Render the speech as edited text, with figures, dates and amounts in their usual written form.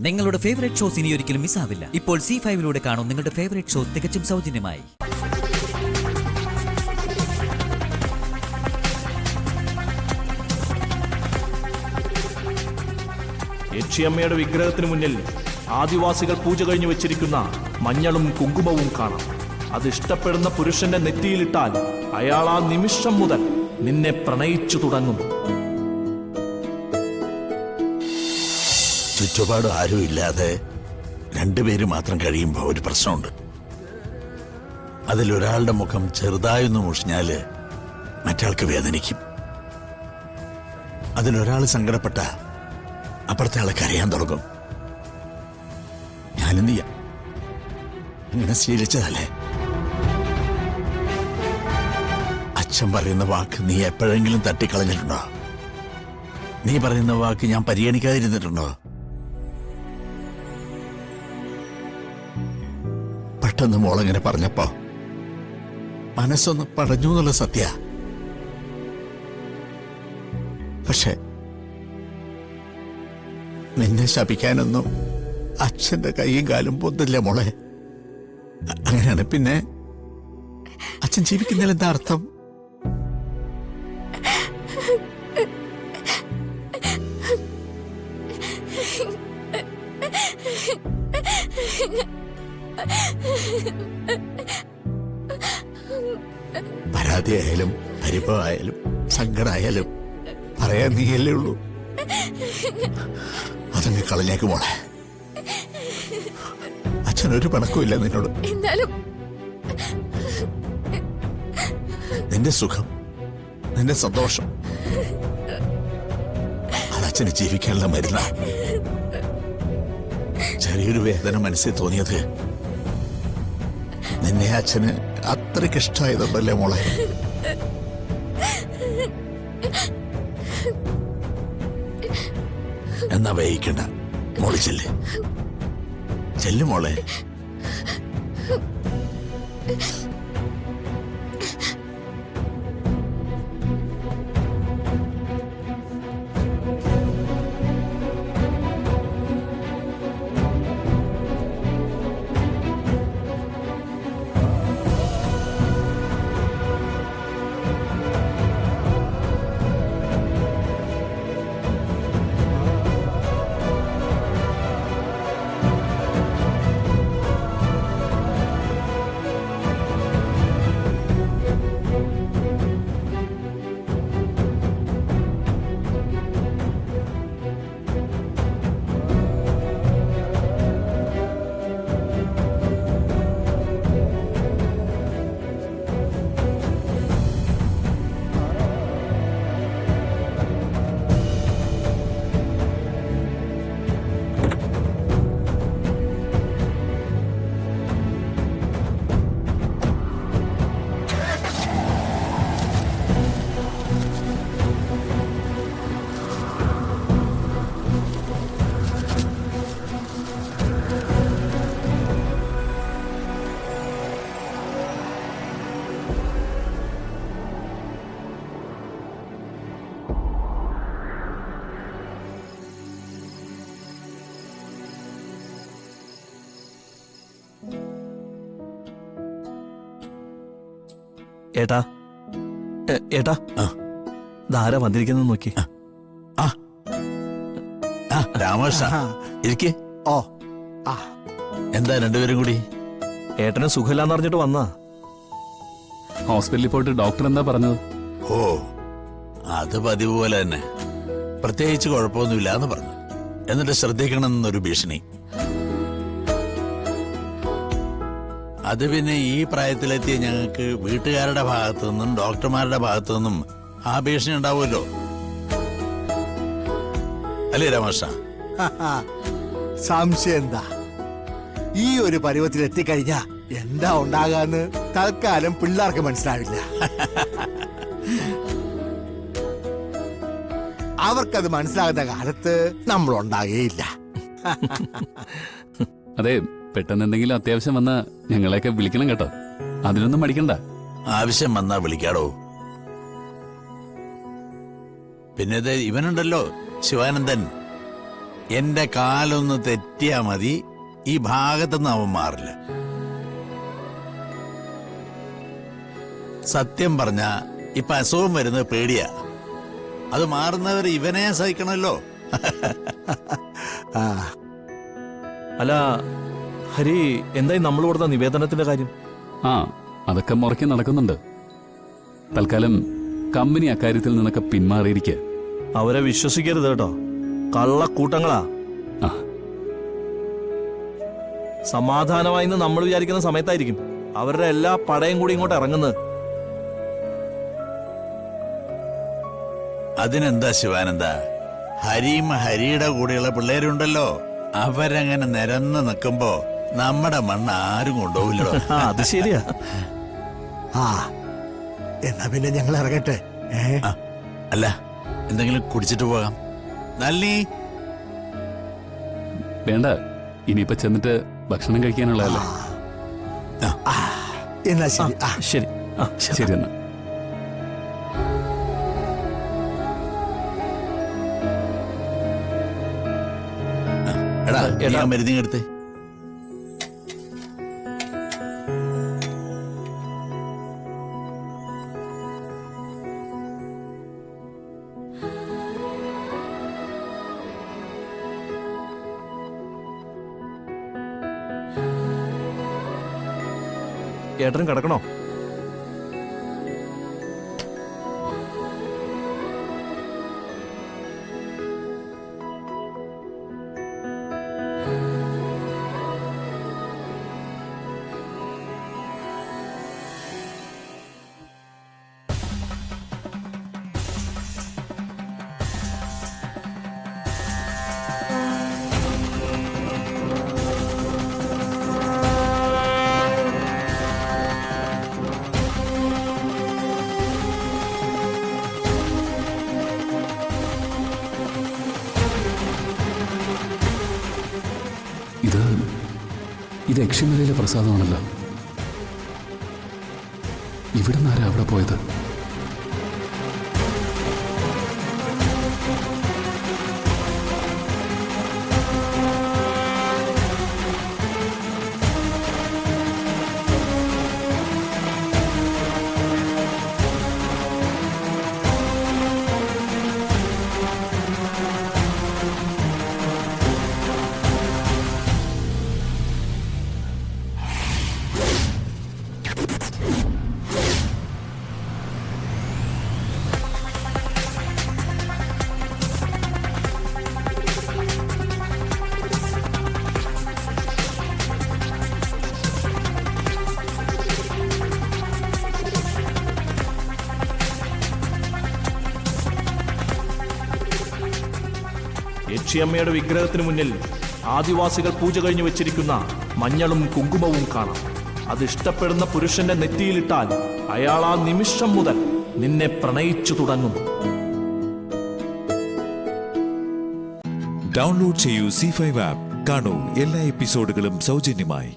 നിങ്ങളുടെ favourite shows ഇനി ഒരിക്കലും മിസ്സാവില്ല. ഇപ്പോൾ C5 കാണും നിങ്ങളുടെ ഫേവറേറ്റ് ഷോസ് തികച്ചും സൗജന്യമായി. യക്ഷിയമ്മയുടെ വിഗ്രഹത്തിന് മുന്നിൽ ആദിവാസികൾ പൂജ കഴിഞ്ഞു വെച്ചിരിക്കുന്ന മഞ്ഞളും കുങ്കുമവും കാണാം. അത് ഇഷ്ടപ്പെടുന്ന പുരുഷന്റെ നെറ്റിയിലിട്ടാൽ അയാൾ ആ നിമിഷം മുതൽ നിന്നെ പ്രണയിച്ചു തുടങ്ങും. ചുറ്റുപാട് ആരും ഇല്ലാതെ രണ്ടുപേര് മാത്രം കഴിയുമ്പോൾ ഒരു പ്രശ്നമുണ്ട്. അതിലൊരാളുടെ മുഖം ചെറുതായൊന്ന് മുഷിഞ്ഞാല് മറ്റാൾക്ക് വേദനിക്കും. അതിലൊരാൾ സങ്കടപ്പെട്ട അപ്പുറത്തെ ആളെ കരയാൻ തുടങ്ങും. ഞാനെന്ത് ചെയ്യാം? അങ്ങനെ ശീലിച്ചതല്ലേ. അച്ഛൻ പറയുന്ന വാക്ക് നീ എപ്പോഴെങ്കിലും തട്ടിക്കളഞ്ഞിട്ടുണ്ടോ? നീ പറയുന്ന വാക്ക് ഞാൻ പരിഗണിക്കാതിരുന്നിട്ടുണ്ടോ? പെട്ടെന്ന് മോളങ്ങനെ പറഞ്ഞപ്പോ മനസ്സൊന്ന് പടഞ്ഞു എന്നുള്ള സത്യ. പക്ഷെ നിന്നെ ശപിക്കാനൊന്നും അച്ഛന്റെ കൈയും കാലും പൊന്നില്ല മോളെ. അങ്ങനെയാണ് പിന്നെ അച്ഛൻ ജീവിക്കുന്നതിൽ എന്താ അർത്ഥം? പരാതിയായാലും പരിഭവമായാലും സങ്കടമായാലും പറയാൻ നീയല്ലേ ഉള്ളൂ. അതങ്ങ് കളഞ്ഞേക്ക് മോളെ. അച്ഛനൊരു പണക്കുമില്ല നിന്നോട്. നിന്റെ സുഖം, നിന്റെ സന്തോഷം, അതച്ഛന് ജീവിക്കാനുള്ള മരുന്ന. ചെറിയൊരു വേദന മനസ്സിൽ തോന്നിയത് നിന്നെ അച്ഛന് അത്രയ്ക്ക് ഇഷ്ടമായതുണ്ടല്ലേ മോളെ. എന്നാ വൈകിക്കണ്ട മോള് ചെല്ല്. ചെല്ലു മോളെ. ഏട്ടാ, ഏട്ടാ, ധാരാ വന്നിരിക്കുന്ന നോക്കി. രാമകൃഷ്ണ ഇരിക്കേ. ഓ, എന്താ രണ്ടുപേരും കൂടി? ഏട്ടന് സുഖമില്ലാന്ന് പറഞ്ഞിട്ട് വന്നാ. ഹോസ്പിറ്റലിൽ പോയിട്ട് ഡോക്ടർ എന്താ പറഞ്ഞത്? ഓ, അത് പതിവ് പോലെ തന്നെ. പ്രത്യേകിച്ച് കുഴപ്പമൊന്നുമില്ല എന്ന് പറഞ്ഞു. എന്നിട്ട് ശ്രദ്ധിക്കണം എന്നൊരു ഭീഷണി. അത് പിന്നെ ഈ പ്രായത്തിലെത്തിയ ഞങ്ങൾക്ക് വീട്ടുകാരുടെ ഭാഗത്തു നിന്നും ഡോക്ടർമാരുടെ ഭാഗത്തു നിന്നും ആ ഭീഷണി ഉണ്ടാവുമല്ലോ, അല്ലേ രാമകൃഷ്ണ? സംശയം എന്താ? ഈ ഒരു പരുവത്തിൽ എത്തിക്കഴിഞ്ഞാ എന്താ ഉണ്ടാകാന്ന് തൽക്കാലം പിള്ളേർക്ക് മനസ്സിലാവില്ല. അവർക്കത് മനസ്സിലാകുന്ന കാലത്ത് നമ്മൾ ഉണ്ടാകുകയില്ല. അതെ, പെട്ടെന്ന് എന്തെങ്കിലും അത്യാവശ്യം വന്നാ ഞങ്ങളെയൊക്കെ വിളിക്കണം കേട്ടോ. അതിനൊന്നും മടിക്കണ്ട. ആവശ്യം വന്നാ വിളിക്കാടോ. പിന്നെ ഇവനുണ്ടല്ലോ ശിവാനന്ദൻ, എന്റെ കാലൊന്ന് തെറ്റിയാ മതി, ഈ ഭാഗത്തുനിന്ന് അവൻ മാറില്ല. സത്യം പറഞ്ഞ ഇപ്പൊ അസുഖം വരുന്നത് പേടിയാ. അത് മാറുന്നവർ ഇവനെ സഹിക്കണമല്ലോ. ആ അല്ല ഹരി, എന്തായി നമ്മൾ കൊടുത്ത നിവേദനത്തിന്റെ കാര്യം? ആ, അതൊക്കെ മുറയ്ക്ക് നടക്കുന്നുണ്ട്. തൽക്കാലം കമ്പനി അക്കാര്യത്തിൽ നിന്നൊക്കെ പിന്മാറിയിരിക്കുക. അവരെ വിശ്വസിക്കരുത് കേട്ടോ, കള്ളക്കൂട്ടങ്ങളാ. ആ, സമാധാനമായി നമ്മൾ വിചാരിക്കുന്ന സമയത്തായിരിക്കും അവരുടെ എല്ലാ പടയും കൂടി ഇങ്ങോട്ട് ഇറങ്ങുന്നത്. അതിനെന്താ ശിവാനന്ദ, ഹരിയും ഹരിയുടെ കൂടെയുള്ള പിള്ളേരുണ്ടല്ലോ, അവരങ്ങനെ നിരന്ന് നിൽക്കുമ്പോ നമ്മുടെ മണ്ണ് ആരും കൊണ്ടുപോകില്ലോ. ആ, അത് ശരിയാ. ആ എന്നാ പിന്നെ ഞങ്ങൾ ഇറങ്ങട്ടെ. അല്ല, എന്തെങ്കിലും കുടിച്ചിട്ട് പോകാം. നല്ലി, വേണ്ട, ഇനിയിപ്പോ ചെന്നിട്ട് ഭക്ഷണം കഴിക്കാനുള്ളതല്ലേ. എന്നാ ശരി. ആ ശരി. ആ, ശരി എന്നാ. എടാ എടാ. ഞാൻ മരുന്നിങ്ങെടുത്ത്. ഏട്ടനും കിടക്കണോ? ഇത് യക്ഷിമലയിലെ പ്രസാദമാണല്ലോ. ഇവിടെ നിന്നാരാ അവിടെ പോയത്? യക്ഷിയമ്മയുടെ വിഗ്രഹത്തിന് മുന്നിൽ ആദിവാസികൾ പൂജ കഴിഞ്ഞു വെച്ചിരിക്കുന്ന മഞ്ഞളും കുങ്കുമവും കാണാം. അത് ഇഷ്ടപ്പെടുന്ന പുരുഷന്റെ നെറ്റിയിലിട്ടാൽ അയാൾ ആ നിമിഷം മുതൽ നിന്നെ പ്രണയിച്ചു തുടങ്ങും. ഡൗൺലോഡ് ചെയ്യൂ C5 ആപ്പ്. കാണൂ എല്ലാ എപ്പിസോഡുകളും സൗജന്യമായി.